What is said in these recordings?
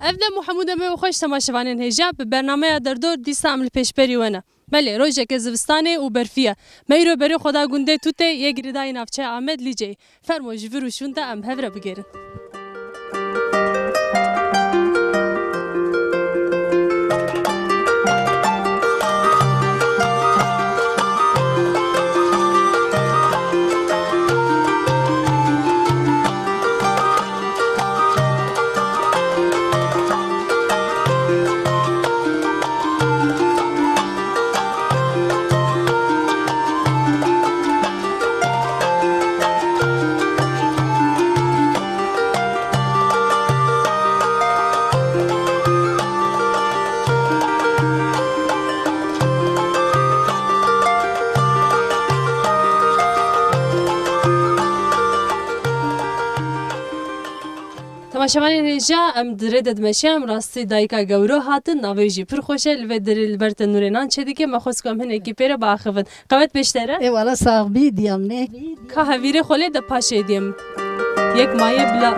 افدم محمود ما خوش تماشاوانین هجا به برنامه دردور دیسا عمل پیشبری ونه بله روزه که زوستانه و برفیه میرو بری خدا گنده توته یک ردای نافچه آمد لیجی فرمو جویرو شونده ام هفره بگیرن تماشاوانین هجا ام درد مشام راستی دایکا گورو هاتن نویجی پر خوشل و در البرت نورینان چه دیگه ما خوش کم هن اکیپر باخفت قوت بیشتره ای والا صاحبی دیم نه که هویره خاله د پاشه دیم یک مایه بلا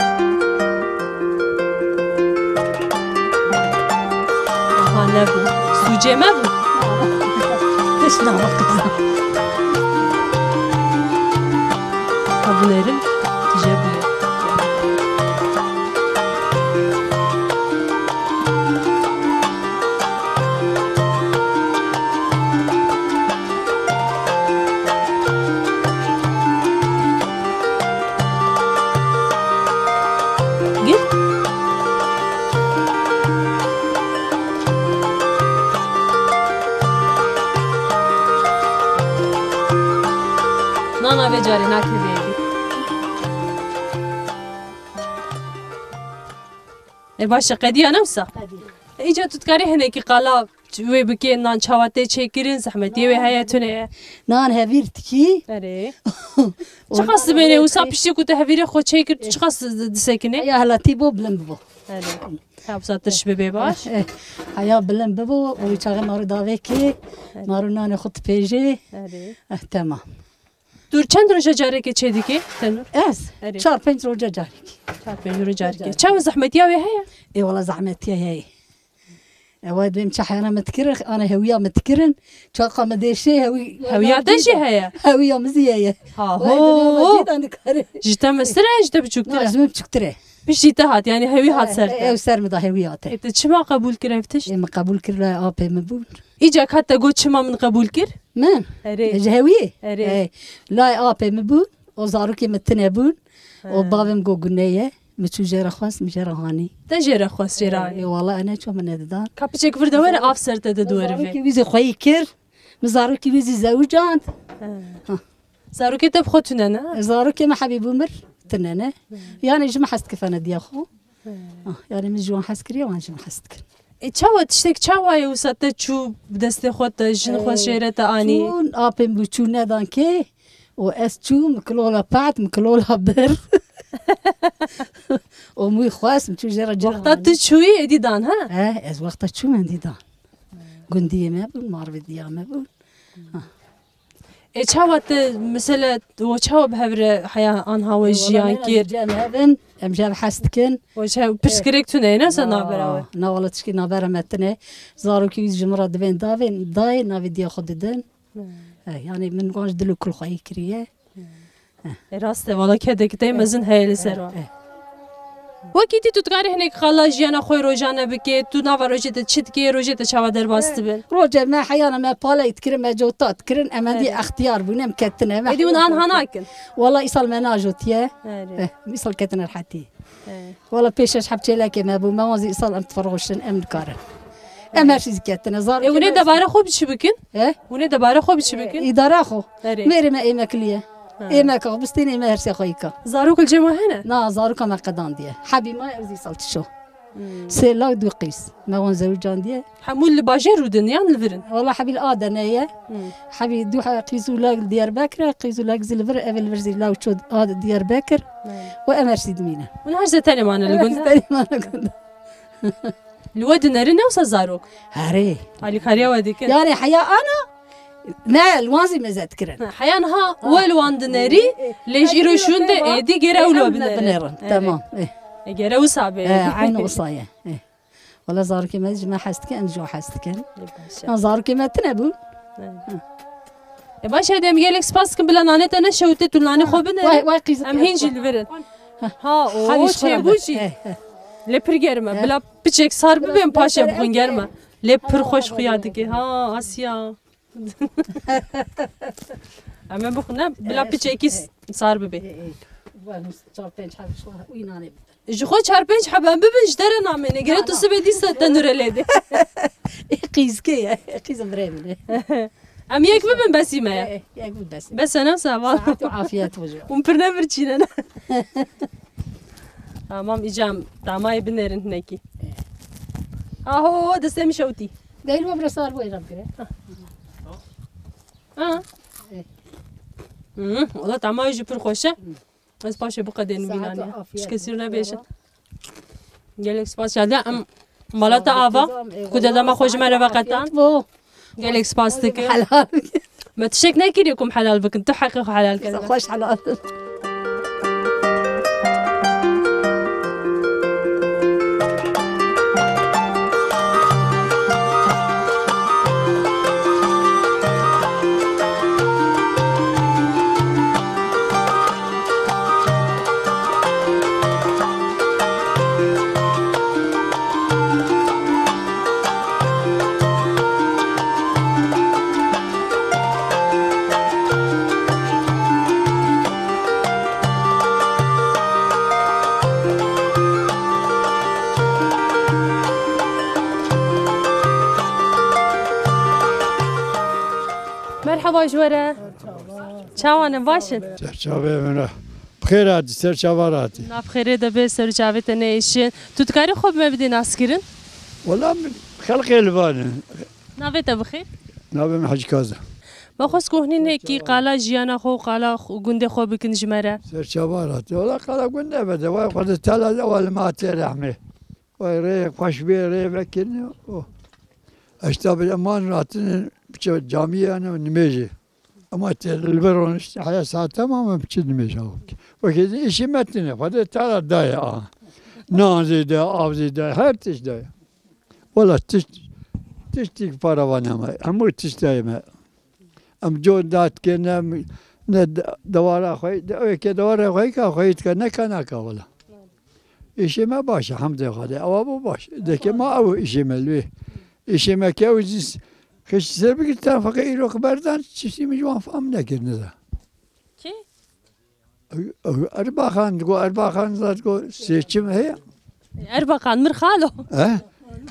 آها نبود سوجه ما بود تشنا وقت kabullerim tecrübe. Nana ve cari nakledeydi. Başa qediya nefsa. İyice tutkari hene ki qala ve bike nan çavate çekirin zahmeti ve hayatune. Nan hevirtki. Ere. Çıqas beni usa pişti ku tehvire xo çekir çıqas disekine. Ya halati bu bilim bu. Ere. Hapsa tışbe be baş. Haya bilim bu o çağı maru daveki. Maru nan xut peje. Ere. Tamam. Dur çend roja cari ke çediki tenur. Es. 4-5 roja cari. 4-5 roja cari ke. Çav zahmeti ve haya. اي والله زعمتي هي واد بمشح انا متكرر انا هويه متكرن شاقه مديشي هويه دشي هي هويه مزيه ها هو جتا مسرع جتا بچوكتره لازم بچوكتره بش جتا هات يعني هوي هات سر اي سر مدا هويات انت چما قبول كرفتش ما قبول كر لا اب مبون اجاك حتى قلت چما من قبول كر من اري هويه اري لا اب مبون وزاروكي متنبون وبابم غوغنيه متشو جرا خاص مجرا هاني تجرا خاص جراني والله انا شو من هذا كابتشك فرد وين افسر تدور في كي ويزي خوي كر مزاروكي ويزي زوجان زاروكي تبخو تنانا زاروكي ما حبيبو مر تنانا يعني جمع حست كيف انا دي اخو يعني من جوان حسكري وان جمع حسكر تشاو تشتك تشاو يوسات تشو بدست خوت جن خو شيرت اني شون ابم بچو ندان كي واس چو مكلولا بعد مكلولا بر ومي خواس مشو جرا وقت تشوي ديدان ها از وقت تشو من ديدان قنديه ما بون مارف ديا ما بون اتشاوت مثلا وچاو بهبر حياه انها وجيان كير جامعن ام جاب حستكن وچاو بسكريك تنينا سنا براو نا والله تشكي نا برا متنه زارو كي جمره دبن داين داي نا فيديو خددن يعني من قاش دلو كل خوي كريه راسته والله كده كده مزن هيل سر وقتی تو تگاری هنگ خالا جیانا خوی روزانه بکی تو نوا روزه تشت کی روزه تشوا در باست بن روزه ما حيانا ما بالا يتكرم ما جوتات كرن امدي اختيار بنم كتنا ما ادي ون ان هناكن والله يصل مناجوتيه يصل كتنا الحتي والله بيش حبتي لك ما ابو ما وزي يصل ام تفرغوشن ام كاره اما شي كتنا زار وني دباره خوب شبكن وني دباره خوب شبكن اداره خو ميري ما ايما كليه ايما كغبستيني ما هرسي خويكا زاروك الجمع هنا نا زاروك ما قدان دي حبي ما يرزي صلت شو سي لا دو قيس ما وان زوجان دي حمول الباجر ودن يعني الفرن والله حبي الادنيه حبي دو قيسو لا ديار بكر قيسو لا زلفر اول فرزي لا وشو اد ديار بكر وامرسي دمينه ونهار ثاني معنا اللي قلنا ثاني ما قلنا الود نرنا وصا زاروك هاري عليك هاريا وديك يعني حياه انا ما الوازي ما زاد كرن حيانها والوان دناري ليش يروشون ده ايدي جرا ولو بنرن تمام جرا وصابه عين وصايه ولا زاركي ما ما حستك أنا جو حستك أنا زاركي ما تنبو باش هذا ميالك سباس كم بلا نانيت أنا شوتت ولاني خوبنا واي قيز أم هنجي الفرن ها أوه شيء بوشي لپر گرمه بلا بچک سار ببین پاشه بخون گرمه لپر خوش خیاده که ها آسیا اما بخونه بلا بچکی سار ببین جو خود 4-5 حبه ببینش داره نامه نگره تو سبه دیسته تنوره لیده قیز که قیز بريمني ام یک ببین بسی ما یک بود بس بس انا سوال صحت وعافية وجوه ومبرنا برچینه تمام اجام دامای بنرن هناكي اهو دسته مشوتي دايل ما برسال وين ربكره والله دامای جبر خوشه از باشه بقدن بینانی اش کسی رو نبیشه گلک سپاس یاده ام مالات آوا کجا دام خوش مره وقتان گلک سپاس دکه حلال ما تشك نكيركم حلال بك انتو حقيقة حلال كذا خوش حلال مرحبا جوره چاوانم باشن سرچاوه منه بخیر هاتی سرچاوه راتی نبخیره دبی سرچاوه تنیشین تو تکاری خوب مبدی ناس کرن والله من خلقي البانه ناویت بخیر نابم حج كازا ما خوش کوهنین هکی قالا جیانا خو قالا گنده خو بکن جمره سرچاوه راتی والله قال قلنا بده واي قد تلا اول ما ترحمه واي ري خوش بي ري بكن اشتاب الامان راتن جامعه انا نميجي اما البرون işte حياة ساعة تماما بتشد وكذا işi metnine فده ترى دايا نازي دا avzi da her tiş da ولا تشتيك باروانا ما هم تشتاي ما ام جو دات كنا دوارا خوي دوارا خوي كا كنا ولا işi ما باش حمد خدا او ابو باش ده ما او işi ملوي işi ما كاوزيس خش سربي قلت فقير وخبردان تشتي مجوان فهم نكرنا ذا کی Erbakan tقول seçim هي Erbakan mir خالو ها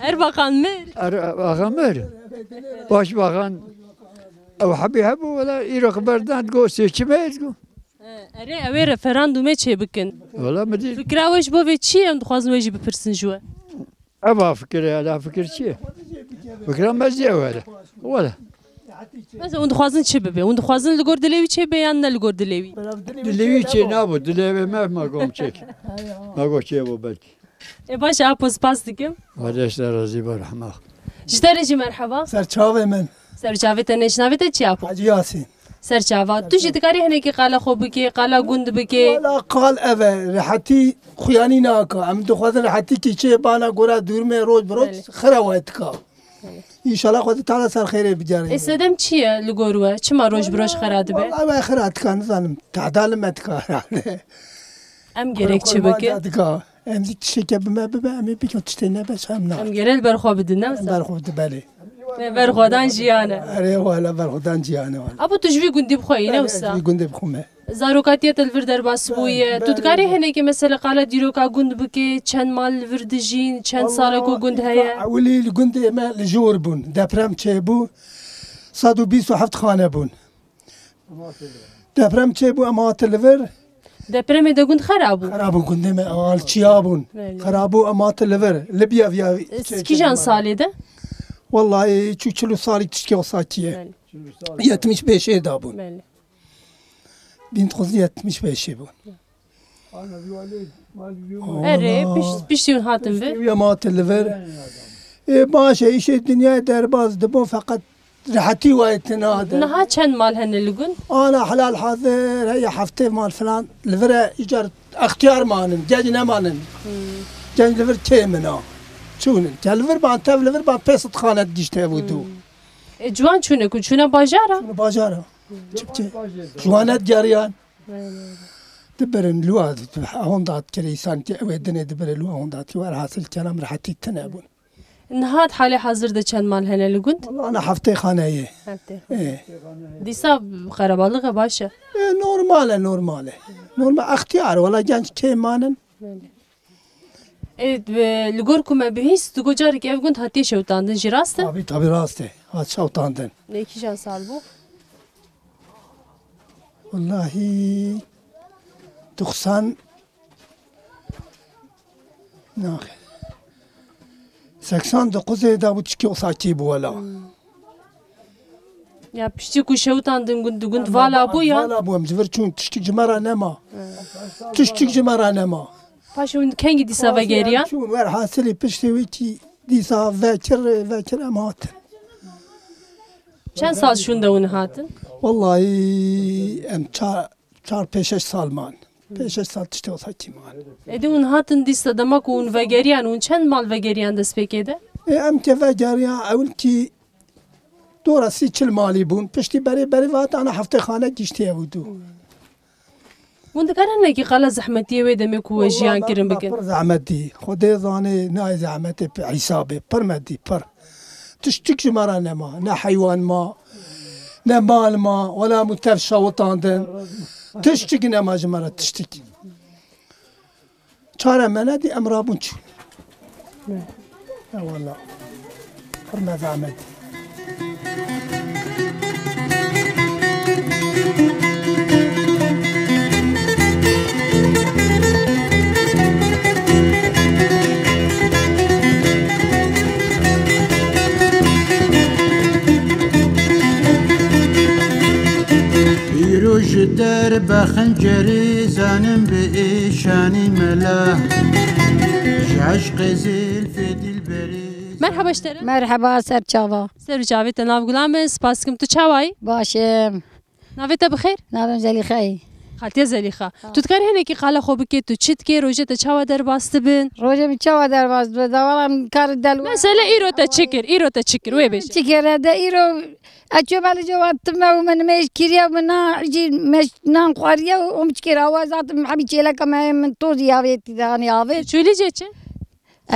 Erbakan mir Erbakan مر başbakan او حبي هبو ولا يروح خبردان تقول seçim هي تقول اره اوه رفراندومه چه بکن ولا مدي فکر اوش بو و چی ام دخوازن ویجی بپرسن جوه ابا فكر لا فكر شيء فكر ما زي ولا مثلا اون دخوازن چه ببه اون دخوازن لگور دلیوی چه بیان نه لگور دلیوی دلوي شيء نابو دلوي ما قوم شيك ما قوم شيء ابو بلكي باش اپوز پاس دیگم هذا اشترى رزي برحمه جداره جی مرحبا سرچاوه من سرچاوه تنشناوه چی اپو حاجی یاسین سرچاوه تو جدکاری هنه که قالا خوب بکی قالا گند بکی ولا قال اوه رحتی خویانی ناکا ام دخوازن رحتی کی چه بانا گورا دور میں روز بروز خروایت کا انشالله خود تعالی سر خیره بجاره استدم چیه لگوروه چما روش بروش خراده به والله خیرات کن زنم تعدال مت کار ام گرک چی بکی ام دی چیکه بم بم ام بیچون تشتینه بس هم نه ام گرل برخوا بدن نه برخود بله برخودان جیانه اره والا برخودان جیانه والا ابو تجوی گندی بخوی نه وسا گنده بخومه زاروکاتیت الور در باس بویه تو دکاری هنه که مثلا قالا دیروکا گند بکی چند مال وردجین چند سال کو گند هيا اولی گنده ما لجور بون دپرم چه بو 127 خانه بون دپرم چه بو امات الور دپرم ده گند خرابو خرابو گنده ما آل چیابون خرابو امات الور ليبيا فيا کی جان سالی ده والله چلو سالی تشکی وساکیه 75 دابون بله بنت خوزی 75 بون اره پیشتیون هاتم به ويا مات الور ماشي ايش الدنيا درباز دبو فقط راحتي وايتناد نها چند مال هنه لگون انا حلال حاضر هي حفته مال فلان الفرا ايجار اختيار مانن جاجنا مانن جاج الفر تيمنا چون جلور بان تولور بان پست خانه گشته بودو جوان چونه کو چونه باجارا باجارا چه جوانت جریان دبرن لواد هون دات كريسان ودني دبر لو هون دات ور حاصل كلام راحتي تنابون نهاد حالي حاضر ده چند مال هنا لگوند والله انا حفتي خانه ايه دیسا خرابالغه باشه نورمال اختيار ولا جانش كيمانن لگوركم بهيس تو جارك ev gund hatiye şevtandın jiraste tabii raste hat şevtandın ne iki jan sal bu والله تخسان ناخذ 89 دا بتشكي وصاكي بولا ya pişti ku şevtandın gund vala bu ya vala bu mzverçun tiştik jmara nema paşun kengi disa ve geriyan şun ver hasili pişti viki disa vekir emat çen sal şunda onu hatın والله ام 4-5 salman 5 sal tişti وصاكي مان edi un hatın disa damak un ve geriyan un çen mal ve geriyan des pekede ام كفاجاريا اول كي دورا سي تشل مالي بون بشتي بري وات انا حفتي خانه گشتي بودو وند كارن کی قلا زحمتي و دمك و جيان كرم بكن زحمتي خدي ظاني ناي زحمتي حسابي برمدي بر تشتك مرة نما نا حيوان ما نا مال ما ولا متفشى وطاندن تشتك نما جمرة تشتك شارع منادي امرابون شو والله برما زحمتي روج در بخنجری زنم به ایشانی ملا عشق زلف دلبری مرحبا اشتره مرحبا سرچاوا سرچاوی ناو گلام سپاسکم تو چاوای باشم ناویت بخیر ناوم زلیخای خالتي زلیخا تو تکر هنه کی قالا خوب کی تو چیت کی روزه تا چاوا در باست بن روزه می چاوا در باست دوام کار دل مثلا ایرو تا چکر وی بشه چکر ده ایرو اچو بالا جوات ما من مش كيريا من جي مش نان قاريا وم تشكر اوازات محبي تشيلا كما من طوز يافيت داني يافيت شو اللي جيتش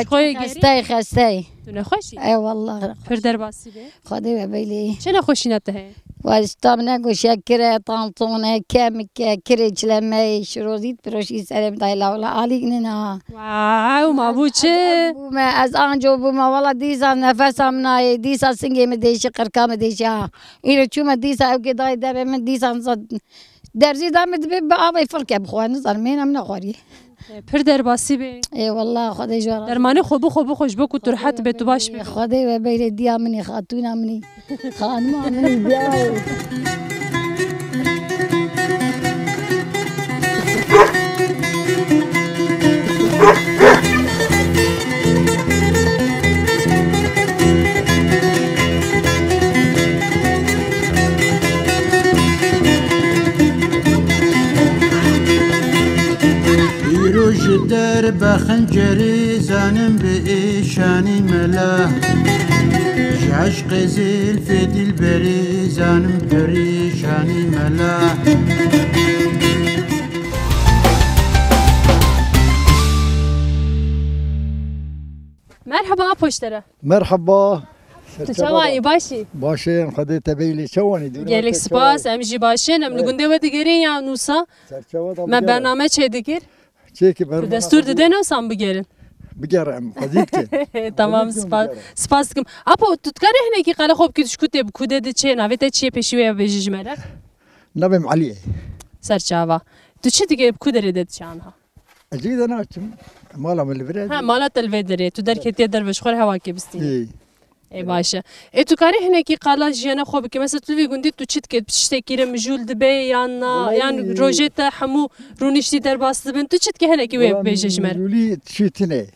خوي خستاي تو نخوشي اي والله پر در باسی به خدي بيلي چه نخوشی نته واستامنا گو شکر طانطونه کم کرج لما شروزیت بروشی سلام دایلا ولا علینا واو ما بوچه ما از آنجا بوما والله دیسا نفسم نای دیسا سنگی مدیش قرکام دیشا اینو چوم دیسا او که دای دبه من دیسا درزی دام دبه با آبی فرق بخوان نظر مینم نخوری پر در باسی به ای والله خدای جوار درمانی خوب خوش بکو تو راحت به تو باش به خدای و بیل دیا منی خاتون منی خانم منی دیا روج در بخنجری زنم به ایشانی ملا عشق زلف دلبری زنم پریشانی ملا مرحبا پشتره مرحبا چاوای باشی باشين خدي تبيلي شواني گلک سپاس ام جی باشین ام لگونده و دیگری یا نوسا ما برنامه چه دیگر چيكي برنامج دستور داده نوسام بگیرن بقرعم خديتك تمام سپاس کم اپا تو تکاره هنه کی قالا خوب کدش کته بکوده ده چه نویته چیه پیشوی بجیج مره نبم عليه سرچاوا تو چی دیگه بکوده رده چه آنها اجيد انا مالا من البلاد ها مالات الفيدري تو در کتی در بشخور هوا که بستی اي ای باشه ای تو کاری هنه کی قالا جیانا خوب که مثلا تو گوندی تو چیت که بشته کیره مجول دبی یان روجت حمو رونشتی در باست بن تو چیت که هنه کی وی بجیج مره لي تشيتني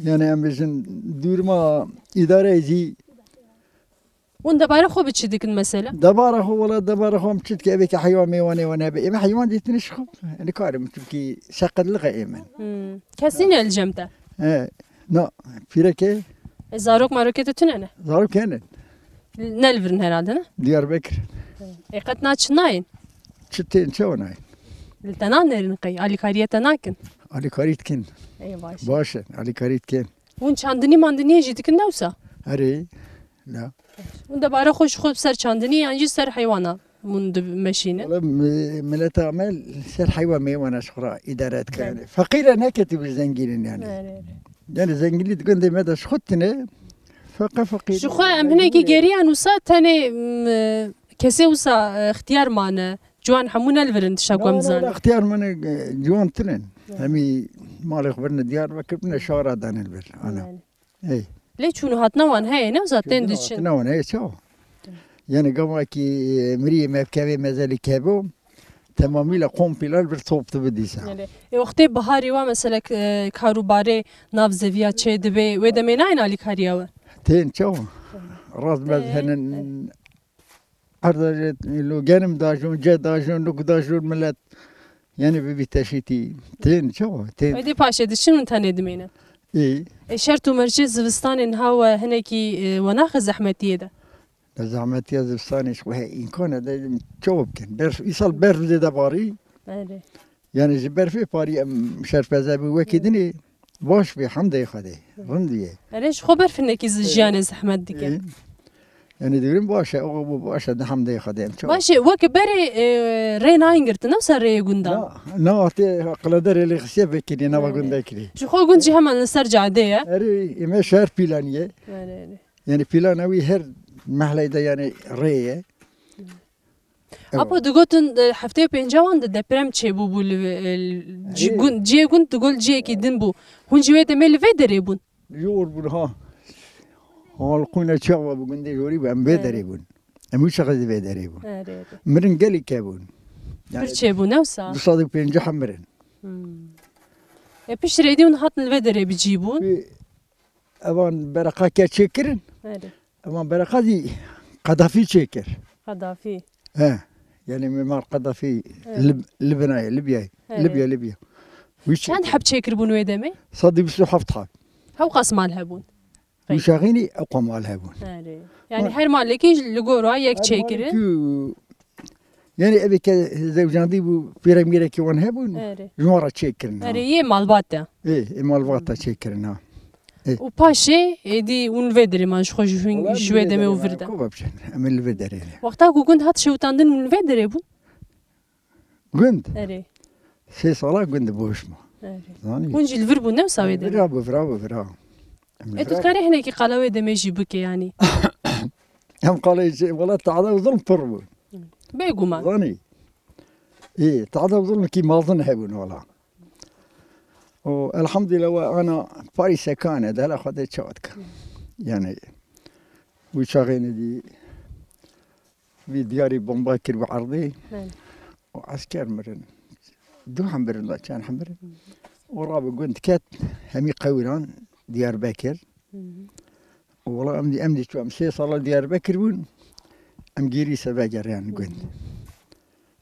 يعني ام بجن دور ما اداره يجي اون دباره خوب چی دیگه مثلا دباره هو ولا دباره هو مشيت كيف حيوان ميواني وانا بي حيوان ديتني شخو يعني كارم تبكي شقد الغا ايمن کسی نه الجمته نا فيركي زاروك ماروكيت تنene. زارو كانت Nelvirin herhalde ne? Diyarbakır. Qetna çnayın. Çıtın çavunay. Ltenan nerin qay. Ali kariyete nakin. Ali Karitkin. Ey baş. Başa Ali Karitkin. Un çandini mandini jidikin navsa. Hadi. La. Un da bara hoş xob ser çandini yani ser hayvana. Mun meşine. والله ملت أعمال سر حيوان ما وانا شخرا إدارات كان فقيرة نكتب الزنجيلين يعني يعني زنجيلي تقول دي ماذا شخطنا فقير Şu xwe em hinekî geriyan wisa tenê kesê wisa ixtiyar mane ciwan hemû nelvirin tişek we لا bizanin. اختيار من جوان تنين همي مالي خبرنا ديار بكبنا شارع دان البر أنا إيه Lê çûnû hatna wan heye ne wisa tên diçin. نو أنا شو يعني قبل كي مريه ما بكابي مازال كابو تمامي لقوم بلال برصوب تبديسا Wextê biharî wa mesela karûbarê nav zeviya çê dibe wê demê nayên alîkariya we. تين شو راس مزهن عرض لو جانم داجون جا داجون لو داجون ملت يعني ببي تشيتي تين شو تين Wê dê paşê diçin min tenê dimêne. اي Şert û mercê zivistanên hawa hinekî we naxe zehmetiyê de. زعمت يا زبستاني شو هي إن كان هذا شو بكن برف يصل برف زي باري يعني جبر في باري شرف بزابي وكيدني باش في حمد خدي غندي Erê ji xwe berf hinekî jiyanê zehmet dike. يعني دورين باش او باش ده حمد خدي شو Başê wek berê rê nayên girtin wisa rêyê gundan. لا لا أعطي قلادر اللي خسيه بكني أنا بقول ذاكري Ji xwe gund jî hemen li ser cadê ye. أري ما شهر بيلانية يعني بيلانوي هر محلة ده يعني ريه Apo digotin hefteyê pêncawan de deprem çêbû bû ciyê gund digol ciyekî din bû. Hûn jî wê demê li vê derê bûn. يور بنها هالقونا شغوة بقول دي جوري بام بدري بون أمو شغل بدري بون مرن قالي كابون Bir çêbû ne wisa. بصادق بينجح مرن Pişt rêdî hûn hatin li vê derê bicîbûn. في أبان برقة كشكرن أبان برقة دي قذافي شكر Kadafî. ها يعني معمار قذافي لبنان ليبيا وش Çend heb çêkiribûn wê demê? صادق بسو حفتها Hew qas mal hebûn. وشاغيني أقوى مالها بون Yani her malekî li gor yek çêkirin. يعني أبي كزوجان دي بو بيراميرا كي وان هبون جوارا تشكرن Erê yê malbat de. إيه مال فاتا تشكرن ها û paşê êdî hûn li vê derê man ji xwe ji wê demê û vir de. كوبا بشن أمل الفدري Wexta ku gund hat şewtandin hûn li vê derê bûn. قند Erê. سي صلاة قند بوشما زاني Hûn jî li vir bûn ne wisa wê demê. برافو Tu dikarî hinekî qala wê demê jî bike yanî. هم قال والله تعالى وظلم فربون Bêguman. زاني إيه تعالى وظلم كي ما ظن هبون والله والحمد لله وأنا باريس كان هذا لا خدت شوتك يعني وشاغين دي في دياري بومباكر وعرضي وعسكر مرن دو حمبرن لا كان حمبرن ورابع قلت كات همي قويران ديار بكر والله أمدي شو أمسي صار ديار بكر بون أم جيري سباجر يعني قلت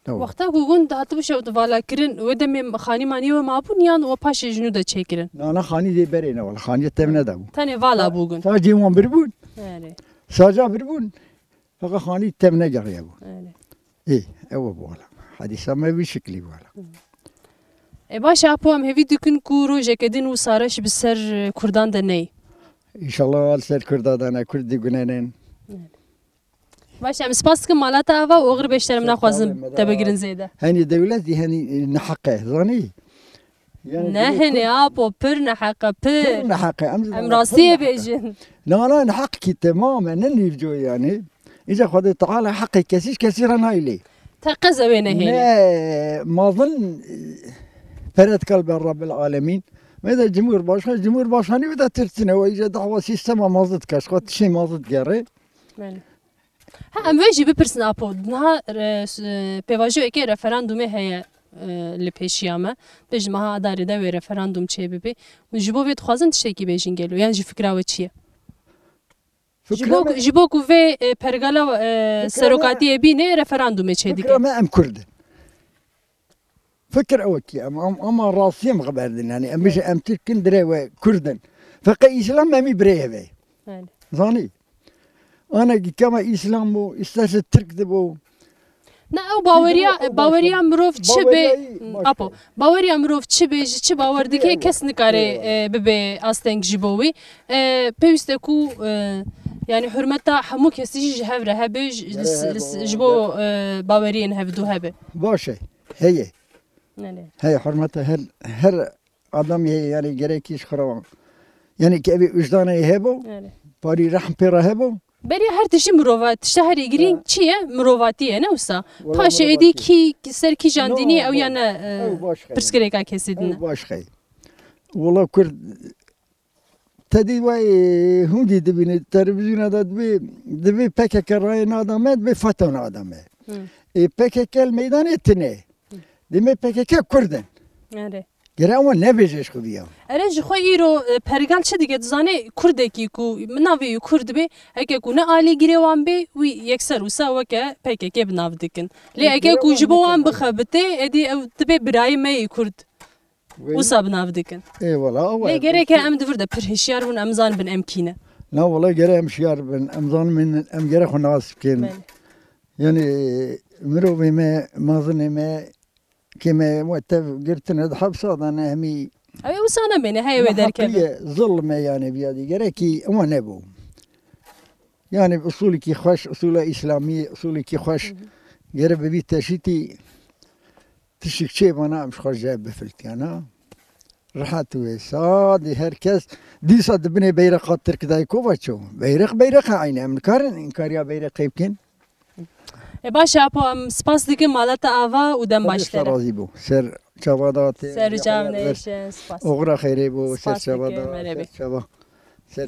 Wexta ku gund hatibû şewt valakirin wê demê xanî manî we mabûn yan we paşê jinû de çêkirin. أنا خاني دي برينا والله خاني تمنا دابو Tenê vala bû gund. ساجي وان بربون Erê. ساجا بربون فقط خاني تمنا جريابو Erê. إيه أو بولا حديثا ما بشكلي بولا Başê apo em hêvî dikin ku rojeke din û sareş bi ser Kurdan de ney. إن شاء الله السر كردادانا كردي قنانين Başê em spas dikim malata ava û oxir beşterim naxwazim te bigirin zêde. هاني دولتي هاني نحقه ظني Ne hinê apo pir neheqe pir. نحقه Em rastiyê bêjin. لا نحقك تماما نني بجو يعني إذا خذ تعالى حقي كثيرا هايلي Te qez ew ê nehêle. ما ظن فرد قلب رب العالمين ماذا جمهور باشاني ودا ترتنا وإذا دعوة سيستما مازد كاش خد شيء مازد جاري Ha em vê jî bipirsin apo niha pêvajiyekê referandumê heye li pêşiya me bêjin meha adarê de wê referandum çê bibe û ji bo vê dixwazin tiştekî bêjin gelo yan jî fikra we çi ye? Ji bo ku vê pergala serokatiyê bîne referandumê çê dike. فكرة ما أم كرد فكر أوكي أما راسيم غبردن يعني أم بيش أم تركن دري كردن فقط إسلام ما بريه به بله زاني أنا كما إسلام بو استاس الترك دبو نه او باوریا مروف چه به اپو باوریا مروف چه به چه باور دکه کس نکاره به استنگ جیبوی پیوسته کو yani hürmeta hamu kesici jevre hebe jbo baverien hevdu hebe باشه هي ne هي حرمتها her adam yani gerekiş خراب yani ki evi vicdanı hebo pari rahm pera hebo beri her tişi murovat şehri girin çiye murovatiye ne usa paşa edi ki serki jandini ev yana perskereka kesidine başka والله كرد تدي واي هم دي دبين التلفزيون هذا دبي بكك راين آدمات بفتون آدمه بكك الميدان التنه دمي بكك كردن evet جرا ne بيجيش خديا Ereci xoyiro pergal çe dige zane kurdeki ku navi kurd be eke ku ne ali girewan be wi yekser usa weke PKK binav dikin le eke ku jibowan bixebite edi ev dibe birayı me kurd usa binav dikin اي والله le gerek em divir de pirhişyar bun emzan bin emkine لا والله جرا مشيار بن امزان من ام جرا خناس كين يعني مرو بما ما ظن ما كما مؤتف قلت انا حبس انا همي abi usana beni hay ve derken ظلم يعني بيادي جركي هو نبو يعني اصولك خوش اصول اسلاميه اصولك خوش جرب بي تشيتي تشيك شيء انا مش خوش جايب بفلتي انا رحت وصاد هركز دي صد بني بيرق ترك دايكو بچو بيرق عينه من كارن انكار يا بيرق يمكن başa apo spas dikim malata ava udem başlara راضي بو سر شبادات ser camne spas اغرا خيري بو سر Spas شبادات merhaba. شبا سر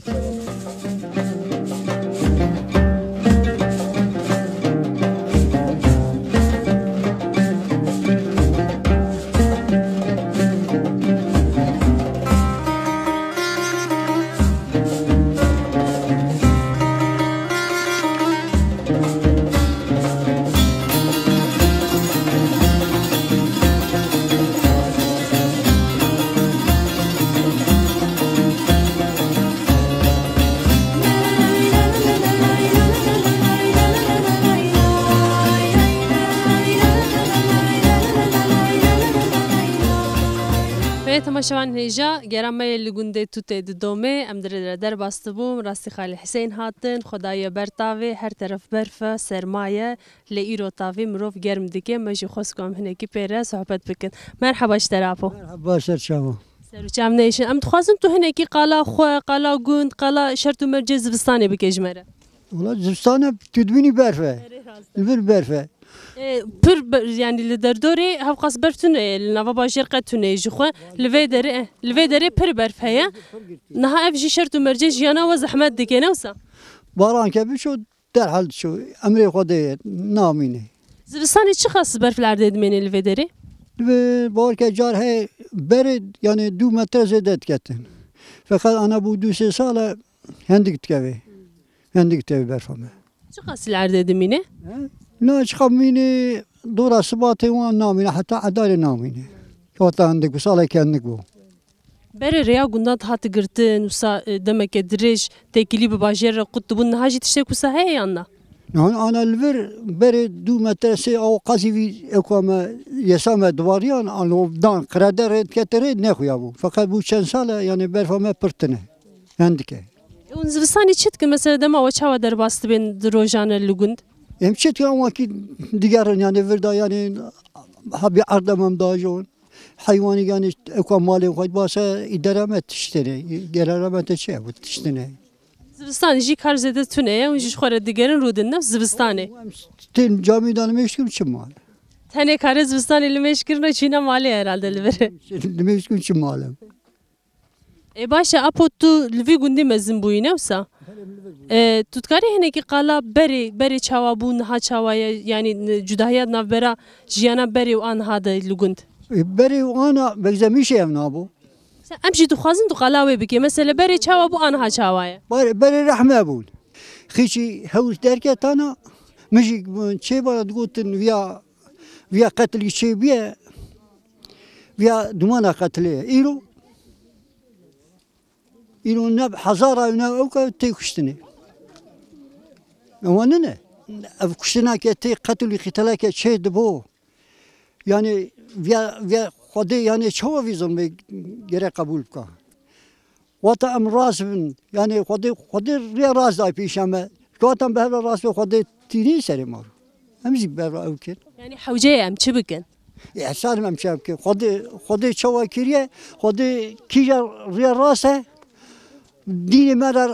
تماشاوان هیجا گرامه لگونده توته دومه ام در باسته بوم راستی خالی حسین هاتن خدای برتاوی هر طرف برف سرمایه لیرو تاوی مروف گرم دیگه مجی خوش کم هنگی پیره صحبت بکن مرحبا اشترافو مرحبا سرچاو سروچام نیشن ام تخوازم تو هنگی قالا خو قالا گوند قالا شرط و مرجز زوستانه بکجمره والله زستانه تدبینی برفه البر برفه پر yani li derdorê hevqas berf tune li nava bajêr qet tune ji xwe li vê derê pir berf heye niha ev jî şert û mercê jiyana we zehmet dike ne wisa باران که بشو derhal شو امری خود نامینه zivistanê çi xas berfler dê dimêne li vê derê بار که جار هی بری yani 2 metre zedet ketin fakat ana bu 2-3 sala hendik tkevi hendik tkevi berfame çi xas ler dê dimîne لا خميني دورة صباتي وان نامينه حتى عدالي نامينه كوتا عندك بصالة كأنك بو berê rêya gundan hati girtin wisa demeke dirêj têkilî bi bajêr re qut dibûn niha jî tiştek wisa heye yan na يعني أنا الفر بري 2 metre سي أو قاسي في إقامة يسامة دواريان أنا دان قرادر كتري نخويا بو فقط بو چند سالة يعني برفامة برتنه عندك ew zivistanê çi dikin mesela dema we çawa derbas dibên di rojan li gund يمشي كان واكيد ديجارن يعني فردا يعني حبي عردمم داجون حيواني يعني اكو مالي وخد باسا اداره تشتري قراره تشي تشتري zivistanê jî kar zêde tune ye û jî ji xwe re digerin rûdin ne zivistanê تين جامي دان مشكل شمال tenê kare zivistanê li mêşkirina çîna malê herhalde li vere مشكل شمال başa apo tu li vî gundê mezin bûyî ne wisa tu dikarî hinekî qala berê çawa bû niha çawa ye yanî cudahiya navbera jiyana berê û an hade li gund بري وانا بزمي شي نابو em jî dixwazin tu qala wê bike mesela berê çawa bû anha çawa ye بري رحمه بون خيشي هوس دركت انا مجي شي بقى تقول ويا قتل شي ويا دمانا قتل اینو نب هزار اینا او که تی کشتنی اما نه اف کشتنا که تی قتل قتلا که چه دبو یعنی ویا خودی یعنی چه ویزم گره قبول کن وقت ام راس بن یعنی خودی ریا راس دای پیشمه وقتم به راس به خودی تیری سری مار همزی به او کن یعنی حوجه ام چه بکن احسان ام چه بکن خودی چه وکریه خودی کیجا ریا راسه دین مرا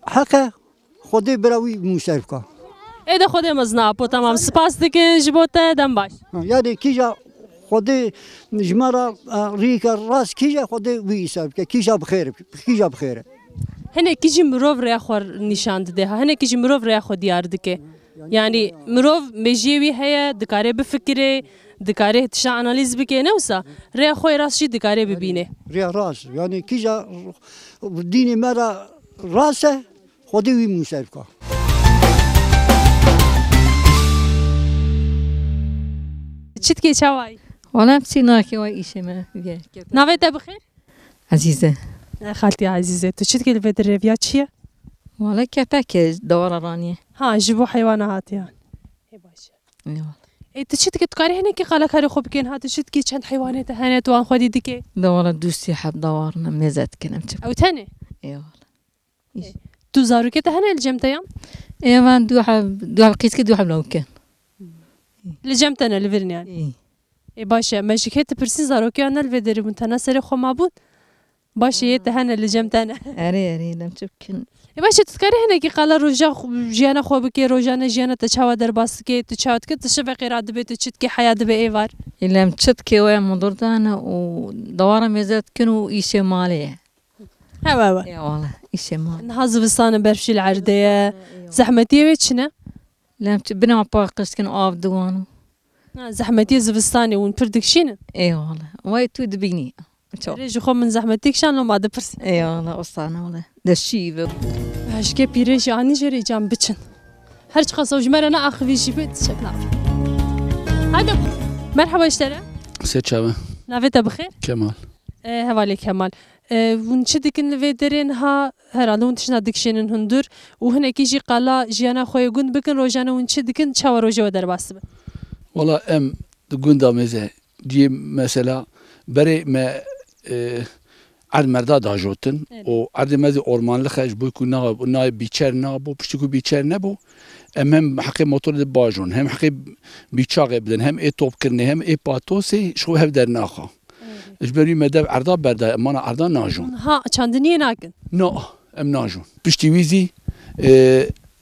حقه خودی براوی موسیف کن ایده خودی مزنا پو تمام سپاس دکن جبوته دم باش یعنی کیجا خودی جمرا ریک راس کیجا خودی ویساب که کیجا بخیره هنه کیجی مروف ریا خور نشان ده هنه کیجی مروف ریا خود دیار دکه یعنی مروف مجیوی هیا دکاره بفکره دکاره تشا انالیز بکه نوسا ریا خوی راسشی دکاره ببینه ریا راس یعنی کیجا دین مرا راسه خودی وی موسیف کن چیت که چوای والله بسيناكي وايشي ما نویت بخیر عزيزة خالتي عزیزه تو چیت که الفيدر ريفيا چیه والله كباك دورة رانية ها جبو حيوانات يعني اي باشه ای تو چیت که تکاری هنه که قالا کاری خوب کن ها تو چیت که چند حیوانات هنه تو آن خودی دیگه دورة دوسي حب دورنا منزت كنا متب او تاني اي والله تو زارو که هنه الجمتيام اي من دو حب قيس كي دو حب لو كان الجمتنا الفيرن يعني اي ای باشه مشکت پرسی زارو که آن الفيدر منتنا سر خو معبود باشه یه هنه الجمتنا اري لم تبكن ای باشه تکاری هنه که قالا روجا جیانا خوب که روجانه جیانا تچاوا در باس که تو چاوت که تشبه قراد به تو چیت که حیات به ایوار لم تشتكي ويا مضردانا ودورة مزت كنو ايشي مالية هوا اي والله ايشي مال نهاز بستان برفشي العردية زحمتي ويتشنا لم تبنا باقش كنو آف دوانو زحمتي زبستاني ونبردكشين اي والله واي تو دبيني ريجو خو من زحمتك شان لو ما دبرسي اي والله وصانا والله دشيب هشكي بيريج يعني جري جام بتشن هرج قصو جمر انا اخوي شي بيت شكل هذا مرحبا اشترى سيد شابه نافيتا بخير كمال هوالي كمال ونشدكن الفيدرين ها هرالو ونتشنا دكشين هندور وهنا كيجي قالا جيانا خويا قند بكن روجانا ونشدكن تشاور روجا ودر باسبه والله ام قندا مزه دي مثلا بري ما عرض مردا داجوتن و عرض مزه اورمان لخش بو كنا ناي بيچر نابو پشتكو بيچر نبو هم حقي موتور باجون هم حقي بيچاغ بدن هم اي توب كرني هم اي باتوسي شو هف در ناخا اجبري مدى عرضا بردا اما عرضا ناجون ها چاندني ناكن نو ام ناجون پشتي ويزي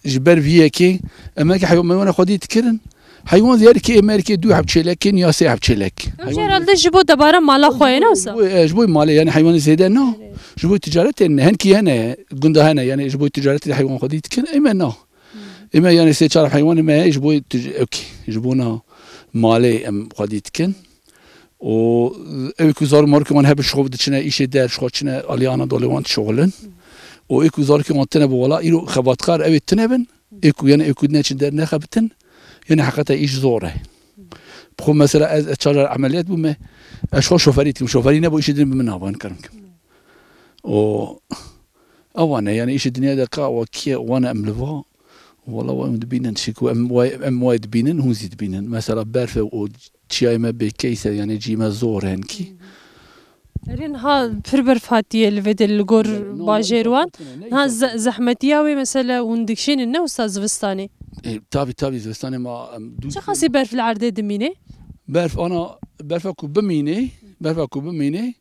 جبر فيكي اما كي حيوان خدي تكرن حيوان زيادة كي أمريكا دو حب تشيلك يا سي حب تشيلك. وجرالد جبوا دبارة مالا خوينا وسا. جبوا مالا يعني حيوان زيادة نو. جبوا تجارة إن هن كي هنا قندا هنا يعني جبوا تجارة الحيوان خديت كن إما نو. إما يعني سيشار حيوان ما جبوا أوكي جبونا مالا أم خديت كن. و أيكو زار مارك من هب شغل دشنا إيش دار شغل دشنا أليانا دولوان شغلن. و أيكو زار كمان تنبو ولا إيرو خباتكار أبي تنبن. أيكو يعني أيكو ناتش دار نخبتن. يعني حقيقة إيش زوره بخو مثلا أشار عمليات بوم أشخاص شوفريت شوفري نبو إيش الدنيا بمنها بانكرمك و أوانا يعني إيش الدنيا دقا وكيا وانا أملفا والله وام دبينن شكو أم وايد بينن هون زيد بينن مثلا بعرفه وشيء ما بكيسة يعني جيما زور هنكي رين ها فربر فاتية الفيديو الجور باجيروان ها زحمتياوي مثلا وندكشين إنه أستاذ فستاني تابي زوستاني ما شو خاصي بعرف العرض دميني؟ بعرف أنا بعرف أكو بميني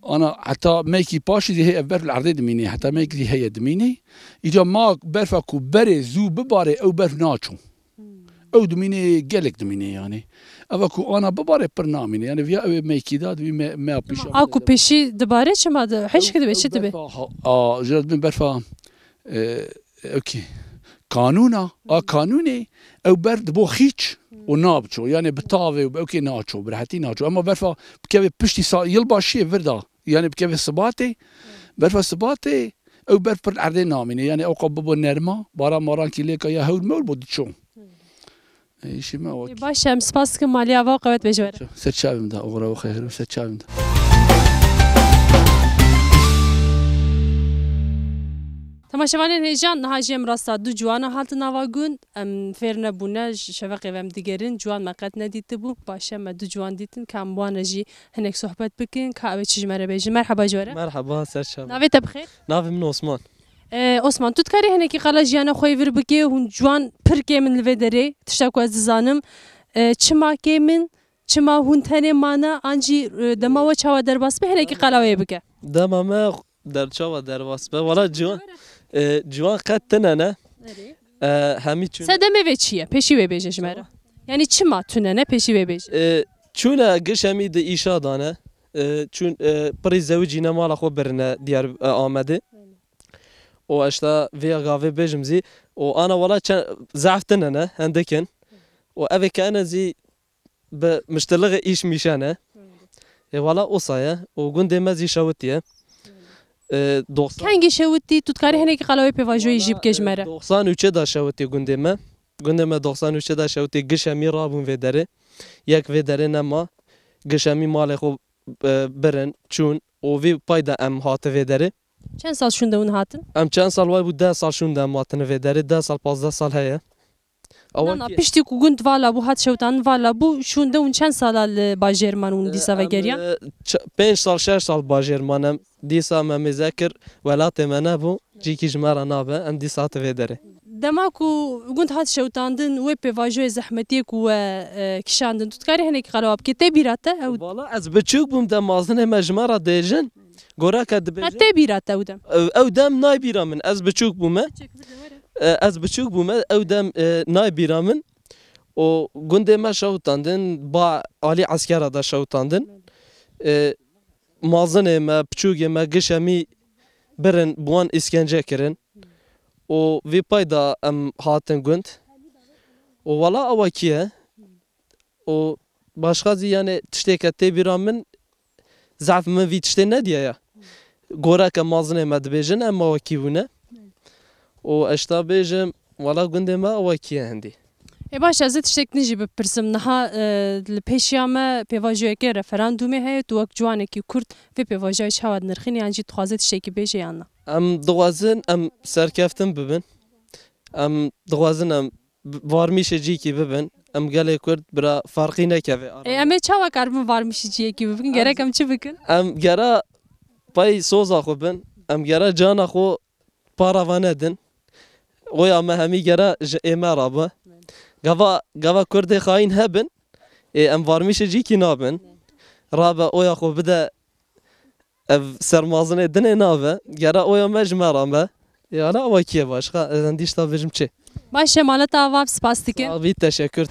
أنا حتى مايكي باشي دي هي بعرف العرض دميني حتى مايكي دي هي دميني إذا ما بعرف أكو بري زو بباري أو بعرف ناتشو أو دميني جالك دميني يعني أكو أنا بباري برناميني يعني فيها مايكي داد في ما بيش أكو بيشي دبارة شو ما حش كده بيش تبي جرد من بعرف أوكي قانونا قانوني او برد بو خيش ونابچو يعني بتاوي وباوكي ناتشو برحتي ناتشو اما برفا بكيف بشتي يلبا شي فردا يعني بكيف صباتي برفا صباتي او برف پر العرض ناميني يعني او قببو نرما بارا ماران كيليكا يا هول مول بودشو اي شي ما وكي باش ام سباسك ماليا واقعت بجوره ست شابم ده اغرا وخير ست شابم ده تماشاوانên hêjan niha jî em rasta du ciwanan hatin ava gund em fêr nebûne ji şeveqê ve em digerin ciwan me qet nedîtibû baş e me du ciwan dîtin ka em wan re jî hinek sohbet bikin ka ew ê çi ji me re bêjin. Merheba ji we re. Merhaba serçam. Navê te bixêr? Navê min Osman. Osman tu dikarî hinekî qala jiyana xwe vir bikê hûn ciwan pir kêm min li vê derê tişta ku ez dizanim çima kêm min çima hûn tenê mane an jî dema we çawa derbas be hinekî qala wê bike. Dema me derçava derbas be. Wala ciwan qet tune ne? Hemî çûne. Sedemê vê çi ye? Pêşî wê bêje ji me re. Yani çima tune ne pêşî wê bêje? Çûne giş hemî di îşa dane. Çûn pirî zewicî ne mala xwe birine diyar Amedê. O eşta vê gavê bêjim zî o ana wala zaf tune ne hendekin. O evê kene zî bi miştiliğê îş mişane. Wala osa ye. O gundê me zî şewitiye. Kengî şewitî tu dikarî hinekî qala wê pêvajoyî jî bike ji me re. 93 da şewitî gundê me. Gundê me 93 da şewitî giş hemî rabûn vê derê. Yek vê derê nema. Giş hemî malê xwe birin çûn û vê payda em hate vê derê. Çend sal şûn de hûn hatin? Em çend sal way bû 10 sal şûn de em hatine vê derê 10 sal 15 sal heye. Na piştî ku gund vala bû hat şewtan vala bû şûn de hûn çend sala li bajêr man hûn dîsa vegeriyan? 5 sal 6 sal bajêr man em dîsa me mêzekir welatê me nebû cîkî ji me re nabe em dîsa hate vê derê. Dema ku gund hat şewtandin wê pêvajoyê zehmetiyê ku we kişandin tu dikarî hinekî qala bike tê bîra te ew? Vala ez biçûk bûm de mazinê me ji me re dêjin goraka dibêjin. Tê bîra te ew dem? Ew dem naybîra min ez biçûk bûme. Ez biçûk bûme ew dem naybîra min. O gundê me şewtandin ba alî eskera da şewtandin. Mazinê me piçûkê me giş hemî birin bi wan îskence kirin. O vê payda em hatin gund. O wala awakî ye. O başka zî yani tiştêke tê bîra min zaf min vî tiştê nediye ya. Goreke mazinê me dibêjin em awakî bûne. O eşta bêjim wala gundê me awakî ye hindî. Baş ez ê tiştekî jî bipirsim niha li pêşiya me pêvajoyekê referandûmê heye tu wek ciwanekî Kurd vê pêvajoyê çawa dinirxînî yan jî dixwaze tiştekî bêje yan na? Em dixwazin em serkeftin bibin. Em dixwazin em varmîşê cîkî bibin. Em gelê Kurd bira farqî nekeve. Em ê çawa karbin varmîşî ciyekî bibin gerek em çi bikin? Em gera pay soza xwe bin. Em gera cana xwe para ve nedin. Oya me hemî gera ji ême rabe. Gava Kurdê xayîn hebin. Em varmîşê cîkî nabin. Rabe oya xwe bide ev sermazinê dinê nabe. Gera oya me ji me rabe. Yana awakî ye başka ez endîşta bêjim çi. Baş e maleta ava spas dikin. Avî teşekkür.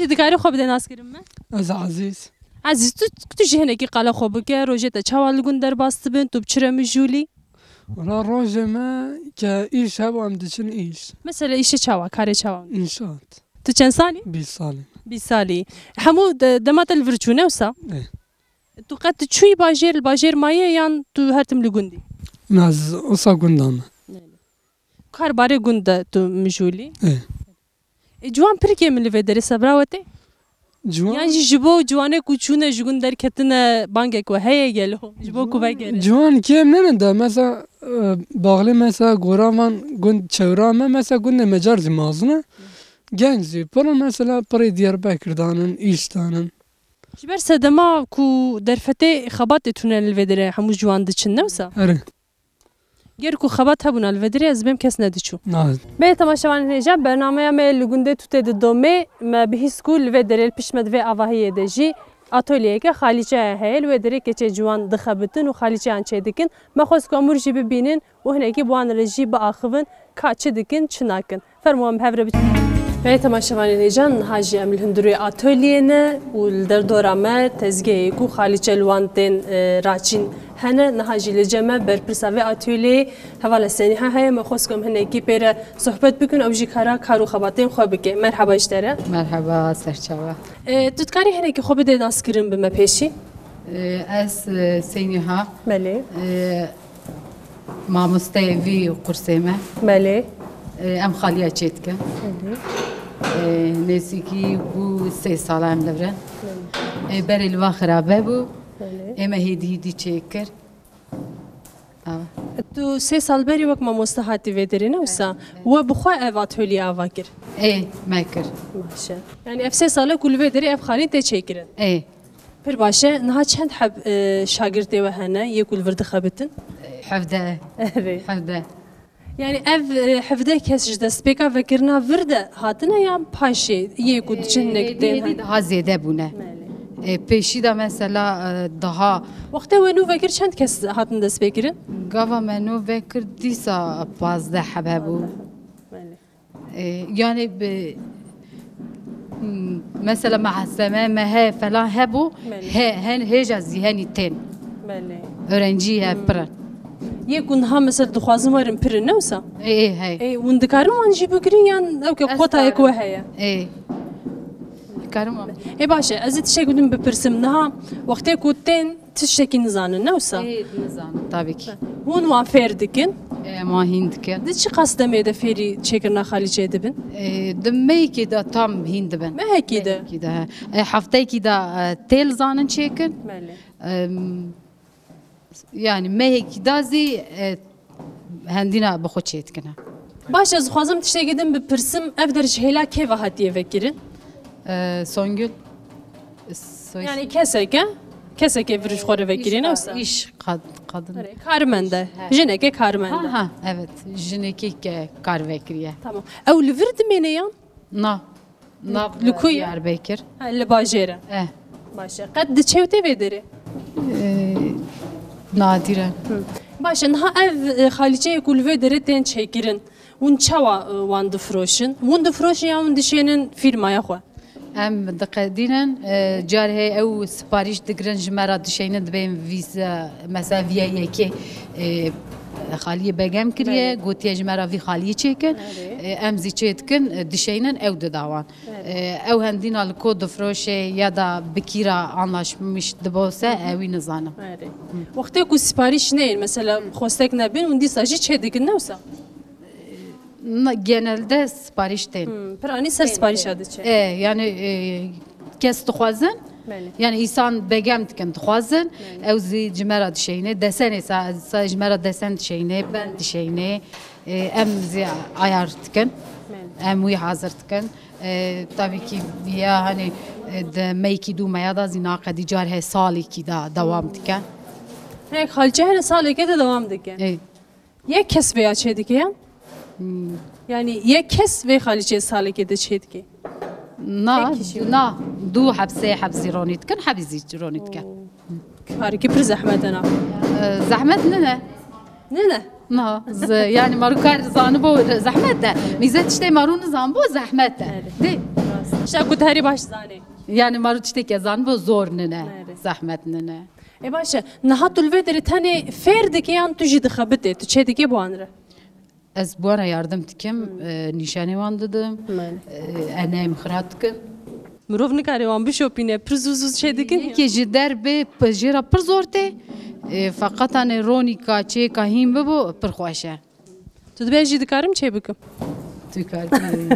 Dikarî xwe bide naskirin me? Ez Aziz. Aziz tu jî hinekî qala xwe bike rojê te çawa li gund derbas dibin tu biçire mijûlî? Valla rojê me ke îş hebû em diçin îş. Mesela işe çawa karê çawa? İnşaat. Tu çend salî? 20 salî. 20 salî. Hemû dema te li vir çûne wisa? Tu qet çûyî bajêr maye yan tu her tim li gundî? Ez osa gunda me. Kar barê gund de tu mijûlî? Ciwan pir kêm li vê derê sebra we tê? Yan jî ji bo ciwanê ku çûne ji gund derketine bangek we heye gelo ji bo ku vegere. Ciwan kêm nenin de mesela bağlê mesela goravan gund çewra me mesela gundê me car zî mazine. Genç zî pira mesela pirê Diyarbekir danin îş danin. Ji ber sedema ku derfetê xebatê tune li vê derê hemû ciwan diçin ne wisa? Ere. Ger ku xebat hebûna li vê derê ez bêm kes nediçû. Naz. Bê temaşevanên hêja bernameya me li gundê tute di domê me bihîst ku li vê derê li pişt me di vê avahiyê de jî atölyeyeke xalîçeya heye li vê derê keçê ciwan dixebitin û xalîçeyan çê dikin. Me xwest ku em jî bibînin û hinekî bi wan re jî biaxivin ka çi dikin çi nakin. Fermû em hev re biçin. Bê temaşevanên hêja niha jî em li hundirê atölyeyê û li derdora me tezgehê ku xalîçe li wan tên raçîn hene niha jî li ceme berpirsa vê atölyeyê heva li senîha heye me xwest ku em hinekî pê re sohbet bikin ew jî kara kar û xebatên xwe bike. Merheba ji te re. Merhaba serçava. Tu dikarî hinekî xwe bidê naskirin bi me pêşî? Ez Senîha. Belê. Mamosteyê vî kursê me. Belê. Em xaliya çê dikin. Nêzîkî bû 3 sala em li vir in. Berê li van xirabe bû. ئێمە هێدی چێکرد تو 3 سال بری وەک مامۆستا هاتی وێدرێنەوسا وە بخوا ئەڤ ئاتۆلی ئاوا کرد ئێ مەکرد باشە یعنی ئەف 3 ساڵە و لە وێدەری ئەف خاڵین تێچێکردن ئێ پر باشە نها چەند حەب شاگردێوە هەنە یەک و لڤر دخەبتن حەفدە يعني اف حفظه كسج دسبيكا فكرنا فرده هاتنا يا باشي يكو دجنك دين daha زیاده بونه پیشی دا مثلا daha وقتی ونو فکر چند کس هاتن دسبيكرن گاوا منو فکر دیسا 15 حبه بو يعني مثلا مع السماء ما هي فلا هبو هن هيجا زيهاني تين öğrenciye pırın يكون ها مثلا دخوازم ورن برن نوسا ايه هي اي وندكارم وان جيبو كرين يان اوكي قوتا يكو هيا ايه كارم اي باشا ازيد شي قدم ببرسم نها وقتي كوتين تشتكي نزان نوسا ايه نزان tabii ki هون وان فيردكن ما هندكن دي شي قصد ميدا فيري تشيكرنا خالي جيدبن دمي كده tam hindibin ما هيك كده كده haftayı كده تيل زانن çekin يعني ما هيك دازي هندينا بخو çetkine باش از خوازم تشتكي قدم ببرسم افدر جهيلا كيف هاتيه فكرن Songül يعني كسك فرش خور فكرين اوسا iş kadın كارمنده جنك كارمنده ha evet jinekik kar vekriye tamam او لفرد مينيان na لكوية Diyarbakır اللي باجيره باشا قد تشوتي بدري nadiren باشا نها اف خالجي يقول فيدري تين تشيكرن ون تشوا وان دفروشن ون دفروش يا ون دشينن فيرما يا خو ام دقدينن جاره او سپاريش دگرن جمرا دشينه دبين فيزا مثلا فيا يكي خالیه بگم کریه گویی جمعه وی خالیه چیکن امزی چیکن دشینن او داوان او هندین الکود فروشه یا دا بکیرا anlaşmış دبوسه اوی نزانم وقتی کو سپاریش نه مثلا خوستک نبین اون دیساجی چه دیگه نوسا genelde sipariş değil. Pırani ser sipariş adı çe. Yani kes tuxazın. Yani insan begem diken tuxazın. Evzi cimera dişeyne desene sa cimera desen dişeyne ben dişeyne emzi ayar diken. Emwi hazır diken. Tabii ki ya hani de meyki du mayada zina qadi jarhe sali ki da devam diken. Ne halce her sali ki de devam diken. Ye kes veya çe diken. Yani ye kes ve halice salik ede çetki. Na du habse habzi ronit kan habzi ronit kan. Hariki bir zahmetena. Zahmet ne? Ne? Na yani marukar zanı bu zahmet de. Mizet işte marun zan bu zahmet de. De. Şakut heri baş zane. Yani marut işte ke zan bu zor ne? Zahmet ne? E başa nahatul vederi tane ferdi ki yan tuji dixabite tu çetki bu anre. Ez bu ara yardım dikim, nişanıvan dedim, annem xırat dikim. Mirov nikare wan bişopine, prizuzuz şey dikin? Ki jider be pejira pir zorte, fakat hani ronika çe kahim be bu pir xoşe. Tu dibê jî dikarim çê bikim? Tu dikarim.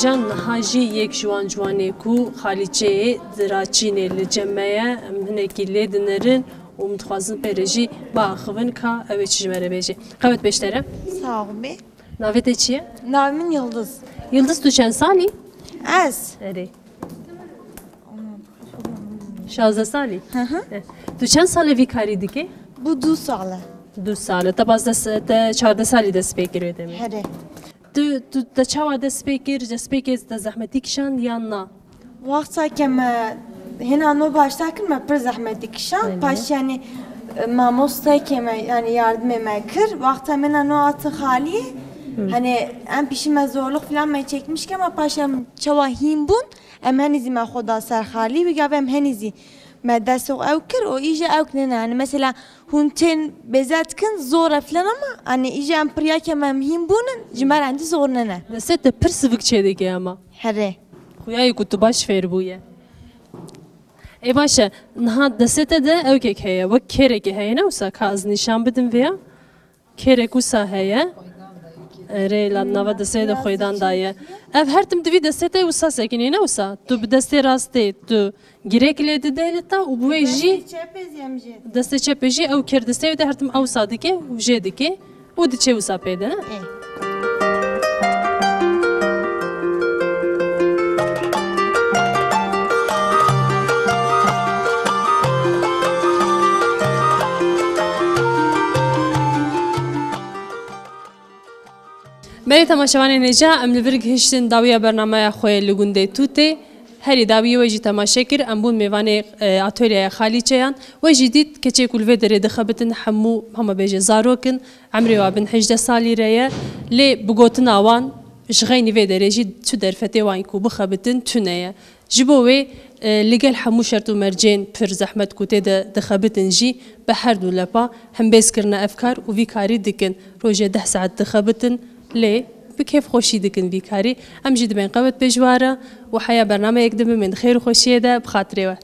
Can haji yek juan juane ku xaliçe diraçine li cemeye mhnekile dinerin u mutxazın pereji baxıvın ka evet çijmere beji. Qavet beştere. Sağ ol be. Navet eçiye? Navimin Yıldız. Yıldız tu çen sali? Ez. Eri. 16 sali? Tu çen sali vikari dike? Bu 2 sale. 2 sali. Ta 14 sali dest pekiriyor demek. Hadi. Tu da çava dest pekir, dest pekir da zahmeti kişan yanna. Vakta kem hena no başta kim me per zahmeti kişan. Paş yani مامۆستای کێمە ینی یاردمێمە کرد وەختە منە نواتە خالی هەنێ ئەم پیشمە زۆرلق فلانمە چێکمیشکەمە پاشەم چەوە هیم بوون ئەم هەنیزی مە خۆدا سەر خالی ویگاڤم هەنیزی ما دەسۆ ئەو کرد و ئیژە ئەو نەنە مەسەلا هون تێن بێزاتکن زۆرە فلەنەمە ئەنێ ئیژە ئەم پریاکەمە هیم بوونن ژمار هەندی زۆر نەنە دەسێتە پر سڤک چێ دەکێ ئەمە هەرێ خویایی کو تو باش فێر بوویە ئێ باشە نها دەسێتە دە ئەوکێک هەیە وەک کێرێکی هەیە نەوسا کاز نیشان بدم vêya kêrek wisa heye rê nava destê de xwêdan daye ev her tim divî destê te wisa sekinî ne wisa tu bi destê rastê tu girêk lê dide li ta û bi wê jî destê çepê jî ew kêr destê de her tim ew wisa dike û jê dike û diçe wisa pê de ne Berê temaşevanên hêja em li vir gihiştin dawiya bernameya xwe li gundê Tûtê herî dawiyê we jî temaşe kir em bûn mêvanê atölyeya Xalîçeyan we jî dît keçê ku li vê derê dixebitin hemû hema bêje zarokin emrê wa bin 18 salî re ye lê bi gotina wan ji xeynî vê derê jî çi derfetê wan ku bixebitin tune ye ji bo wê li gel hemû şert û mercên pir zehmet ku tê de dixebitin jî bi her du lepa hembêzkirina evkar û vî karî dikin rojê 10 saet dixebitin لێ بکێف خۆشی دکن بیکاری ئەم ژی دەبێن قەوت پێشوارە و حیا بەرنامەیەک دەبێن خێر و خۆشیەدا بخاترێوە